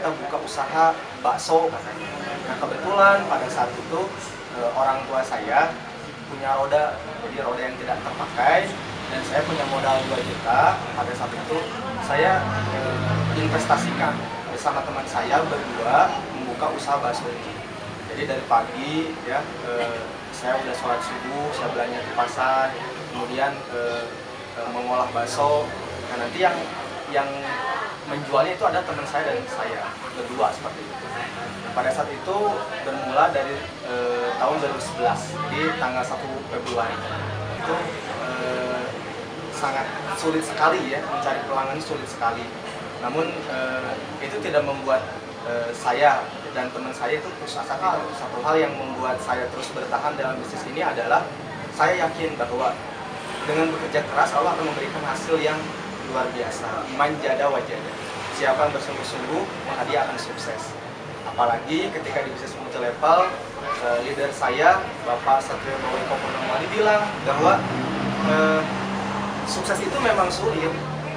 kita buka usaha bakso katanya. Nah kebetulan pada saat itu orang tua saya punya roda, jadi roda yang tidak terpakai, dan saya punya modal 2 juta. Pada saat itu saya investasikan bersama teman saya berdua membuka usaha bakso ini. Jadi dari pagi ya saya udah sholat subuh, saya belanja ke pasar, kemudian mengolah bakso. Nah nanti yang menjualnya itu ada teman saya dan saya berdua seperti itu. Nah, pada saat itu bermula dari tahun 2011, jadi tanggal 1 Februari itu sangat sulit sekali ya, mencari pelanggan sulit sekali. Namun itu tidak membuat saya dan teman saya itu putus asa. Satu hal yang membuat saya terus bertahan dalam bisnis ini adalah saya yakin bahwa dengan bekerja keras Allah akan memberikan hasil yang luar biasa. Manjada wajahnya. Siapa yang bersungguh-sungguh maka dia akan sukses. Apalagi ketika di bisnis multi level, leader saya Bapak Satrio Bawi Kopondomali bilang bahwa sukses itu memang sulit,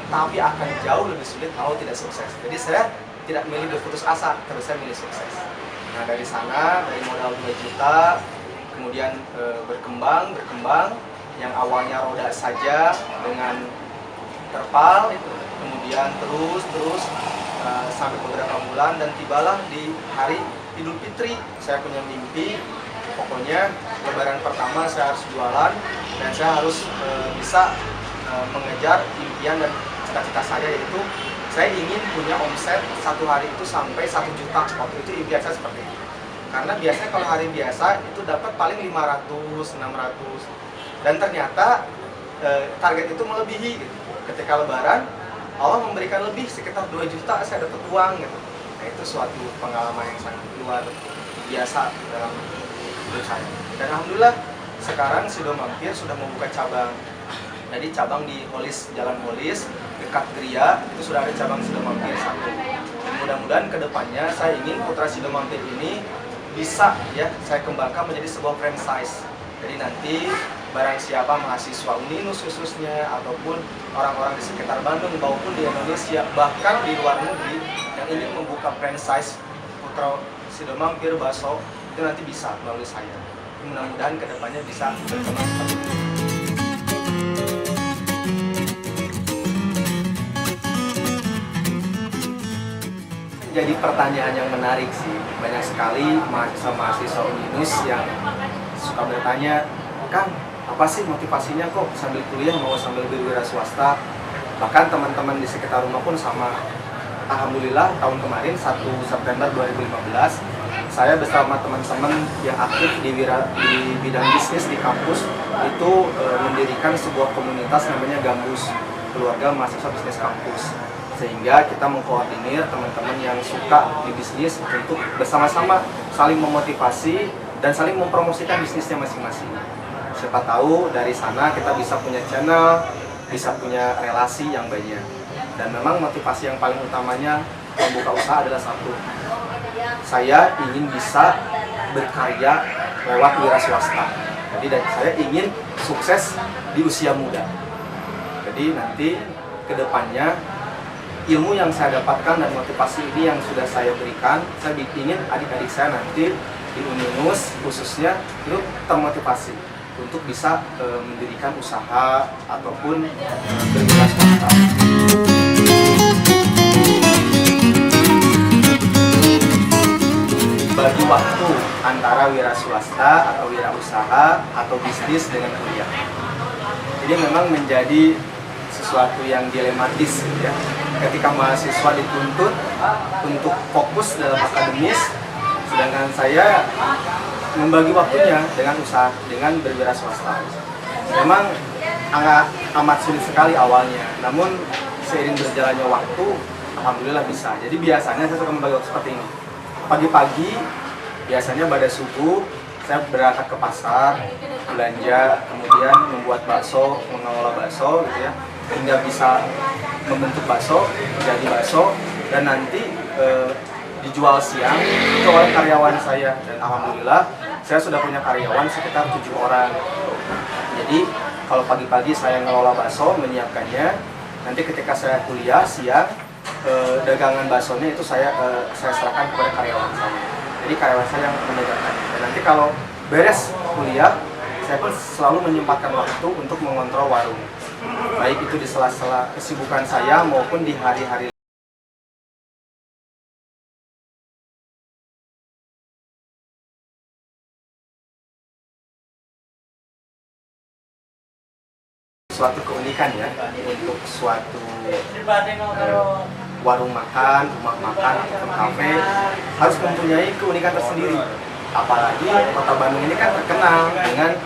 tapi akan jauh lebih sulit kalau tidak sukses. Jadi saya tidak milih berputus asa, tapi saya milih sukses. Nah dari sana, dari modal 2 juta, kemudian berkembang, yang awalnya roda saja dengan terpal, kemudian terus sampai beberapa bulan, dan tibalah di hari Idul Fitri saya punya mimpi, pokoknya lebaran pertama saya harus jualan dan saya harus bisa mengejar impian dan cita-cita saya, yaitu saya ingin punya omset satu hari itu sampai 1 juta. Waktu itu impian saya seperti itu, karena biasanya kalau hari biasa itu dapat paling 500, 600, dan ternyata target itu melebihi gitu. Ketika lebaran Allah memberikan lebih sekitar 2 juta, saya dapat uang gitu. Nah itu suatu pengalaman yang sangat luar biasa dalam hidup saya. Dan alhamdulillah sekarang Sido Mampir sudah membuka cabang. Jadi cabang di Holis, Jalan Holis dekat Gria itu sudah ada cabang Sido Mampir 1. Dan mudah-mudahan kedepannya saya ingin Putra Sido Mampir ini bisa ya saya kembangkan menjadi sebuah franchise. Jadi nanti barang siapa mahasiswa Uninus khususnya ataupun orang-orang di sekitar Bandung maupun di Indonesia bahkan di luar negeri yang ingin membuka franchise Putra Sido Mampir Bakso itu nanti bisa melalui saya. Mudah-mudahan kedepannya bisa berkembang seperti itu. Jadi pertanyaan yang menarik sih, banyak sekali mahasiswa Uninus yang suka bertanya, Kang, apa sih motivasinya kok sambil kuliah mau sambil berwira swasta? Bahkan teman-teman di sekitar rumah pun sama. Alhamdulillah tahun kemarin 1 September 2015 saya bersama teman-teman yang aktif di bidang bisnis di kampus itu mendirikan sebuah komunitas namanya Gambus, Keluarga Mahasiswa Bisnis Kampus. Sehingga kita mengkoordinir teman-teman yang suka di bisnis untuk bersama-sama saling memotivasi dan saling mempromosikan bisnisnya masing-masing. Siapa tahu dari sana kita bisa punya channel, bisa punya relasi yang banyak. Dan memang motivasi yang paling utamanya membuka usaha adalah satu. Saya ingin bisa berkarya lewat wira swasta. Jadi saya ingin sukses di usia muda. Jadi nanti kedepannya ilmu yang saya dapatkan dan motivasi ini yang sudah saya berikan, saya ingin adik-adik saya nanti di Uninus khususnya itu termotivasi untuk bisa mendirikan usaha ataupun berwira swasta. Bagi waktu antara wira swasta atau wira usaha atau bisnis dengan kuliah. Jadi memang menjadi sesuatu yang dilematis gitu ya. Ketika mahasiswa dituntut untuk fokus dalam akademis, sedangkan saya membagi waktunya dengan usaha, dengan berwira swasta. Memang amat sulit sekali awalnya, namun seiring berjalannya waktu, alhamdulillah bisa. Jadi biasanya saya suka membagi waktu seperti ini. Pagi-pagi, biasanya pada subuh, saya berangkat ke pasar, belanja, kemudian membuat bakso, mengelola bakso gitu ya, hingga bisa membentuk bakso, jadi bakso, dan nanti dijual siang itu oleh karyawan saya. Dan alhamdulillah saya sudah punya karyawan sekitar 7 orang. Jadi kalau pagi-pagi saya ngelola bakso, menyiapkannya, nanti ketika saya kuliah siang, dagangan baksonya itu saya serahkan kepada karyawan saya. Jadi karyawan saya yang menegakkan. Dan nanti kalau beres kuliah, saya pun selalu menyempatkan waktu untuk mengontrol warung. Baik itu di sela-sela kesibukan saya maupun di hari-hari suatu keunikan ya untuk suatu warung makan, rumah makan, ataupun kafe harus mempunyai keunikan tersendiri. Apalagi kota Bandung ini kan terkenal dengan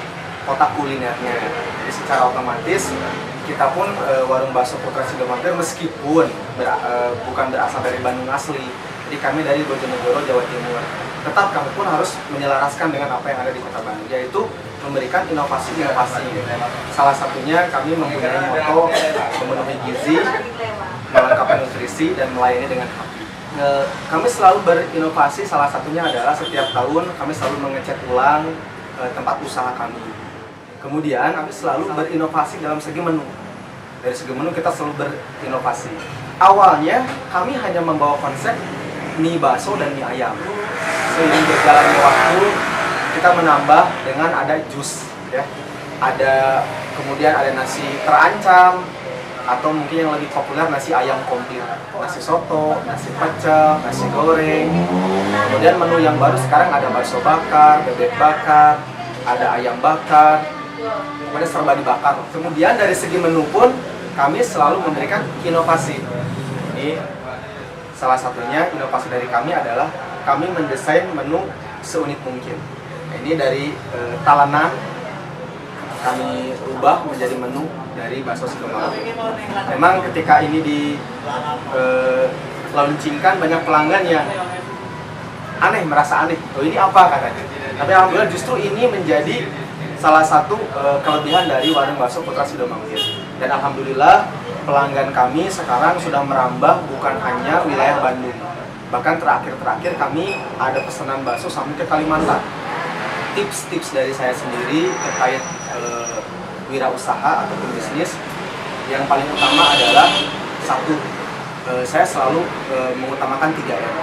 kota kulinernya. Jadi secara otomatis kita pun warung bakso Putra Sido Mampir meskipun bukan berasal dari Bandung asli, jadi kami dari Bojonegoro, Jawa Timur, tetap kami pun harus menyelaraskan dengan apa yang ada di kota Bandung, yaitu memberikan inovasi-inovasi. Salah satunya kami mempunyai moto memenuhi gizi, melengkapi nutrisi, dan melayani dengan hati. Kami selalu berinovasi, salah satunya adalah setiap tahun kami selalu mengecek ulang tempat usaha kami. Kemudian kami selalu berinovasi dalam segi menu. Dari segi menu kita selalu berinovasi. Awalnya kami hanya membawa konsep mie bakso dan mie ayam. Seiring berjalannya waktu, kita menambah dengan ada jus, ya. Kemudian ada nasi terancam, atau mungkin yang lebih populer nasi ayam komplit, nasi soto, nasi pecel, nasi goreng. Kemudian menu yang baru sekarang ada bakso bakar, bebek bakar, ada ayam bakar, kemudian serba dibakar. Kemudian dari segi menu pun kami selalu memberikan inovasi. Ini salah satunya inovasi dari kami adalah kami mendesain menu seunik mungkin. Ini dari talenan kami ubah menjadi menu dari bakso Sido Mampir. Memang ketika ini di launchingkan, banyak pelanggan yang merasa aneh. Oh, ini apa katanya? Tapi alhamdulillah justru ini menjadi salah satu kelebihan dari warung bakso Putra Sido Mampir. Dan alhamdulillah pelanggan kami sekarang sudah merambah bukan hanya wilayah Bandung. Bahkan terakhir kami ada pesanan bakso sampai ke Kalimantan. Tips-tips dari saya sendiri terkait wirausaha ataupun bisnis, yang paling utama adalah satu, saya selalu mengutamakan 3M.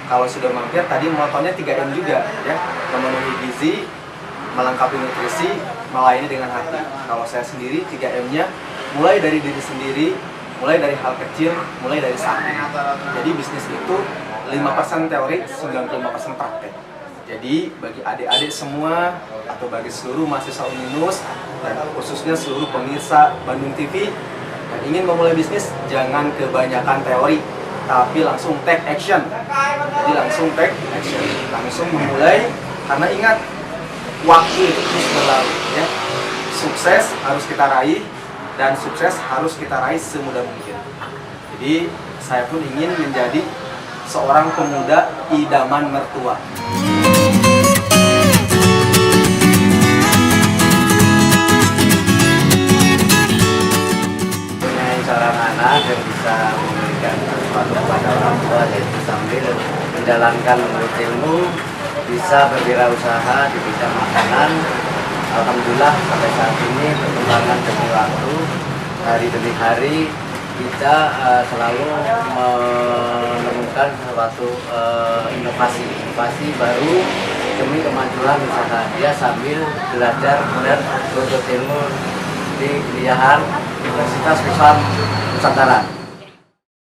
Kalau Sido Mampir tadi motonya 3M juga, ya, memenuhi gizi, melengkapi nutrisi, melayani dengan hati. Kalau saya sendiri 3M-nya mulai dari diri sendiri, mulai dari hal kecil, mulai dari saat. Jadi bisnis itu 5% teori, 95% praktek. Jadi bagi adik-adik semua atau bagi seluruh mahasiswa Uninus dan khususnya seluruh pemirsa Bandung TV yang ingin memulai bisnis, jangan kebanyakan teori, tapi langsung take action. Jadi langsung take action, langsung memulai, karena ingat waktu itu terus berlalu, ya. Sukses harus kita raih, dan sukses harus kita raih semudah mungkin. Jadi saya pun ingin menjadi seorang pemuda idaman mertua. Punya seorang anak yang bisa memberikan sesuatu kepada orang tua, yaitu sambil menjalankan menuntut ilmu, bisa berwirausaha di bidang makanan. Alhamdulillah sampai saat ini perkembangan demi waktu, hari demi hari kita selalu menemukan suatu inovasi baru demi kemajuan usaha dia sambil belajar dan menuntut ilmu di kuliahan Universitas Islam Nusantara.